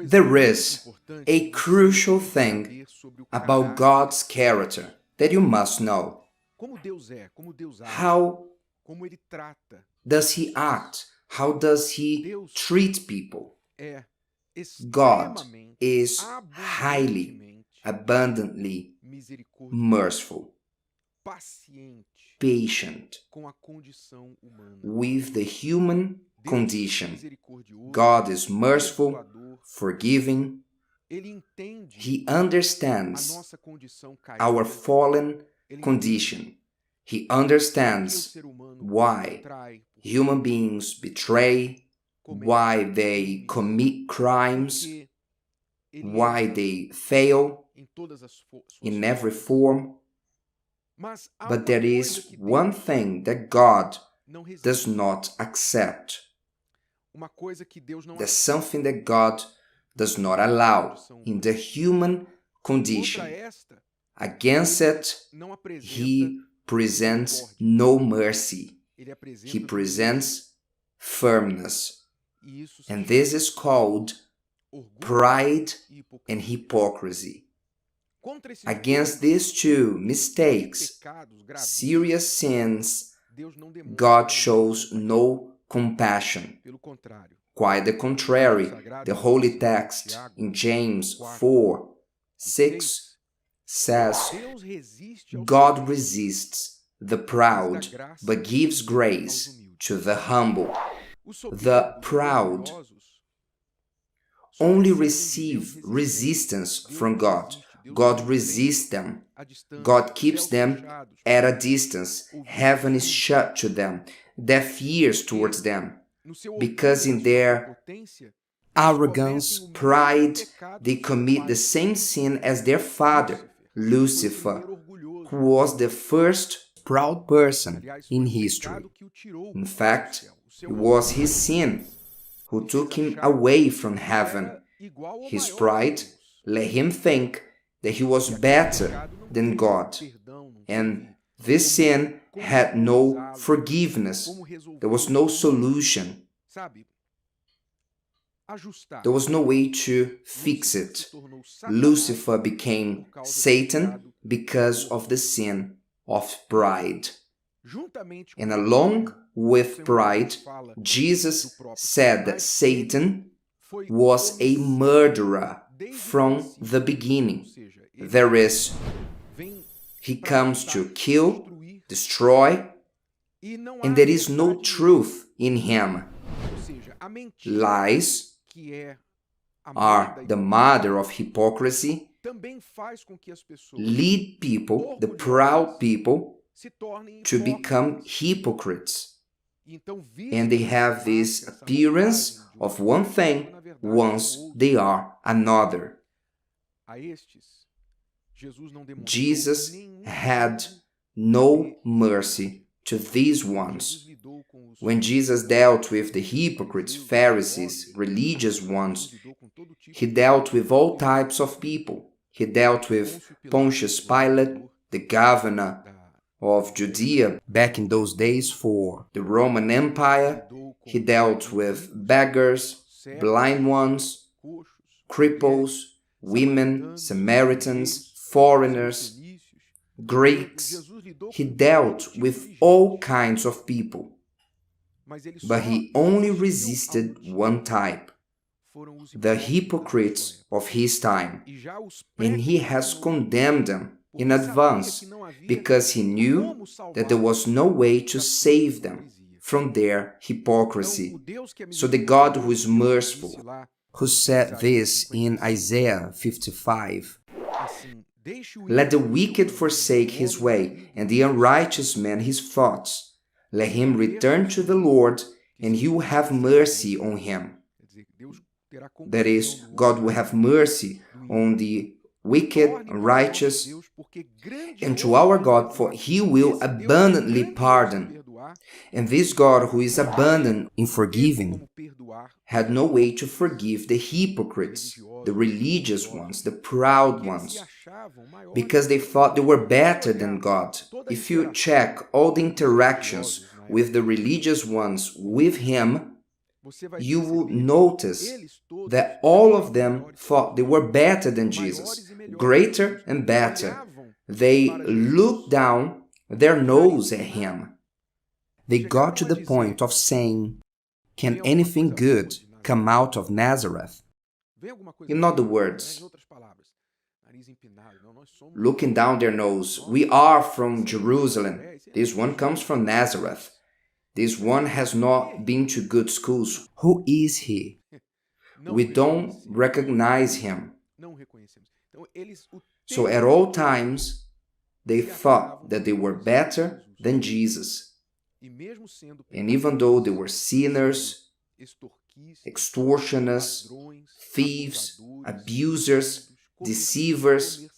There is a crucial thing about God's character that you must know. How does He act? How does He treat people? God is highly, abundantly merciful, patient with the human condition. God is merciful, forgiving. He understands our fallen condition. He understands why human beings betray, why they commit crimes, why they fail in every form. But there is one thing that God does not accept. There's something that God does not allow in the human condition. Against it, He presents no mercy. He presents firmness. And this is called pride and hypocrisy. Against these two mistakes, serious sins, God shows no compassion. Quite the contrary, the holy text in James 4:6 says, God resists the proud, but gives grace to the humble. The proud only receive resistance from God. God resists them. God keeps them at a distance. Heaven is shut to them. Deaf ears towards them. Because in their arrogance, pride, they commit the same sin as their father, Lucifer, who was the first proud person in history. In fact, it was his sin who took him away from heaven. His pride let him think that he was better than God. And this sin had no forgiveness. There was no solution. There was no way to fix it. Lucifer became Satan because of the sin of pride. And along with pride, Jesus said that Satan was a murderer from the beginning. That is, he comes to kill, destroy, and there is no truth in him. Lies are the mother of hypocrisy, lead people, the proud people, to become hypocrites. And they have this appearance of one thing once they are another. Jesus had no mercy to these ones. When Jesus dealt with the hypocrites, Pharisees, religious ones, he dealt with all types of people. He dealt with Pontius Pilate, the governor of Judea back in those days for the Roman Empire. He dealt with beggars, blind ones, cripples, women, Samaritans, foreigners, Greeks. He dealt with all kinds of people. But he only resisted one type, the hypocrites of his time. And he has condemned them in advance because he knew that there was no way to save them from their hypocrisy. So the God who is merciful, who said this in Isaiah 55, let the wicked forsake his way, and the unrighteous man his thoughts. Let him return to the Lord, and he will have mercy on him. That is, God will have mercy on the wicked, unrighteous, and to our God, for he will abundantly pardon. And this God who is abundant in forgiving had no way to forgive the hypocrites, the religious ones, the proud ones, because they thought they were better than God. If you check all the interactions with the religious ones with him, you will notice that all of them thought they were better than Jesus, greater and better. They looked down their nose at him. They got to the point of saying, "Can anything good come out of Nazareth?" In other words, looking down their nose, "We are from Jerusalem. This one comes from Nazareth. This one has not been to good schools. Who is he? We don't recognize him." So at all times, they thought that they were better than Jesus. And even though they were sinners, extortioners, thieves, abusers, deceivers,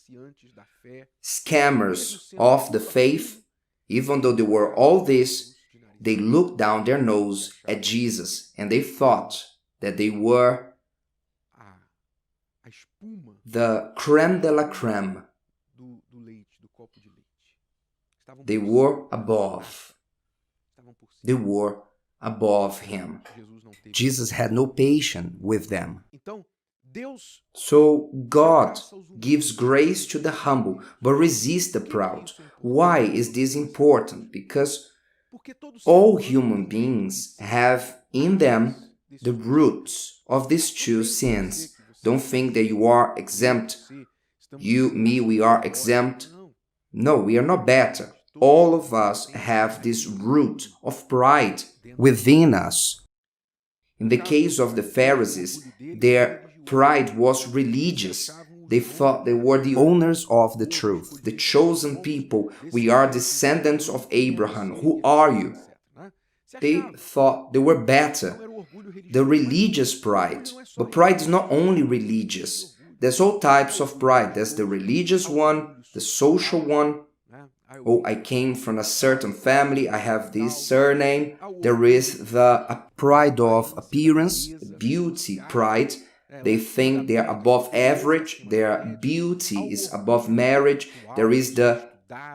scammers of the faith, even though they were all this, they looked down their nose at Jesus and they thought that they were the crème de la crème. They were above. They were above him. Jesus had no patience with them. So God gives grace to the humble, but resists the proud. Why is this important? Because all human beings have in them the roots of these two sins. Don't think that you are exempt. You, me, we are exempt. No, we are not better. All of us have this root of pride within us. In the case of the Pharisees, their pride was religious. They thought they were the owners of the truth, the chosen people. We are descendants of Abraham. Who are you? They thought they were better. The religious pride. But pride is not only religious. There's all types of pride. There's the religious one, the social one. Oh, I came from a certain family, I have this surname. There is the pride of appearance, beauty pride. They think they are above average, their beauty is above marriage. There is the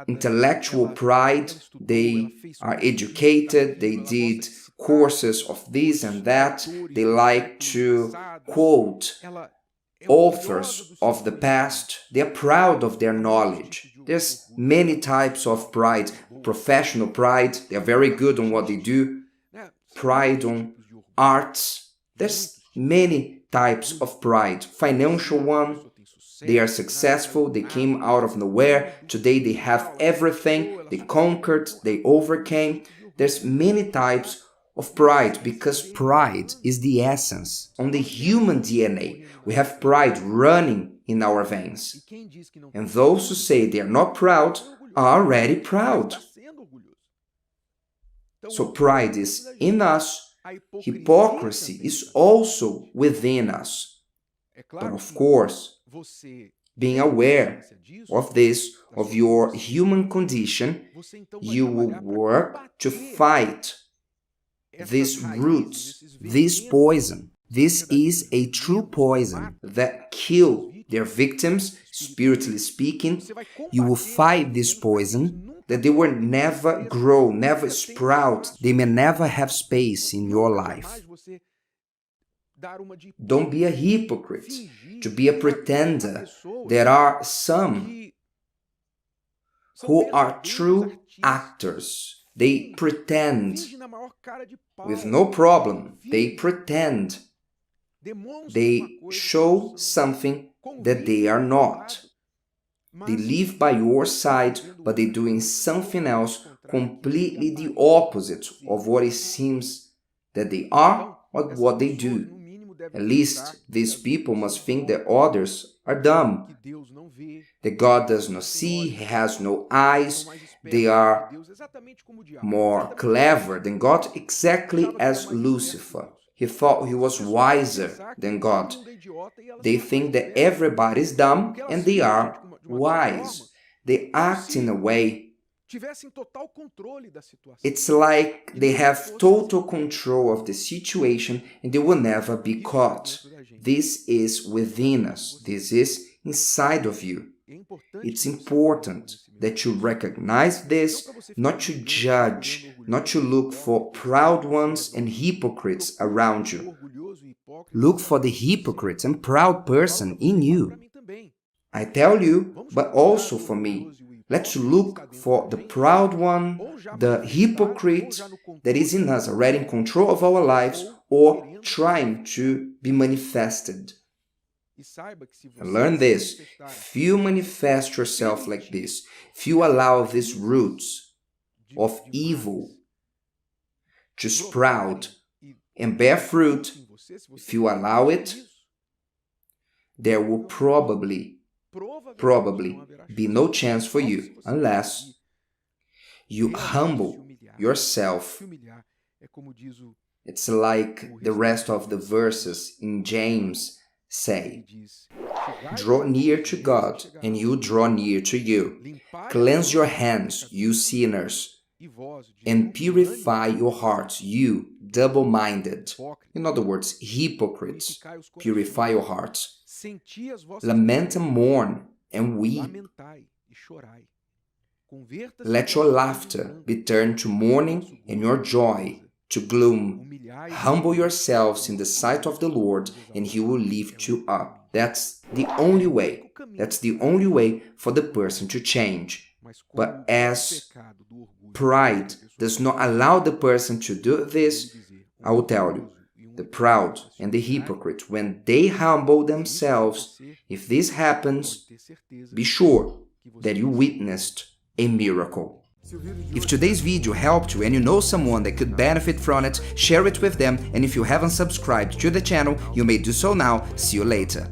intellectual pride. They are educated, they did courses of this and that. They like to quote authors of the past. They are proud of their knowledge. There's many types of pride. Professional pride, they are very good on what they do. Pride on arts. There's many types of pride. Financial one, they are successful, they came out of nowhere. Today they have everything, they conquered, they overcame. There's many types of pride, because pride is the essence on the human DNA. We have pride running in our veins. And those who say they are not proud are already proud. So pride is in us. Hypocrisy is also within us. But of course, being aware of this, of your human condition, you will work to fight these roots, this poison. This is a true poison that kills their victims, spiritually speaking. You will fight this poison that they will never grow, never sprout. They may never have space in your life. Don't be a hypocrite, to be a pretender. There are some who are true actors. They pretend with no problem. They pretend. They show something that they are not. They live by your side, but they're doing something else completely the opposite of what it seems that they are or what they do. At least these people must think that others are dumb, that God does not see, He has no eyes, they are more clever than God, exactly as Lucifer. He thought he was wiser than God. They think that everybody is dumb and they are wise. They act in a way. It's like they have total control of the situation and they will never be caught. This is within us. This is inside of you. It's important that you recognize this, not to judge, not to look for proud ones and hypocrites around you. Look for the hypocrite and proud person in you. I tell you, but also for me. Let's look for the proud one, the hypocrite that is in us, already in control of our lives or trying to be manifested. And learn this, if you manifest yourself like this, if you allow these roots of evil to sprout and bear fruit, if you allow it, there will probably be no chance for you unless you humble yourself. It's like the rest of the verses in James say, draw near to God, and He'll draw near to you. Cleanse your hands, you sinners, and purify your hearts, you double-minded. In other words, hypocrites. Purify your hearts. Lament and mourn and weep. Let your laughter be turned to mourning and your joy to gloom. Humble yourselves in the sight of the Lord, and He will lift you up. That's the only way. That's the only way for the person to change. But as pride does not allow the person to do this, I will tell you, the proud and the hypocrite, when they humble themselves, if this happens, be sure that you witnessed a miracle. If today's video helped you and you know someone that could benefit from it, share it with them, and if you haven't subscribed to the channel, you may do so now. See you later.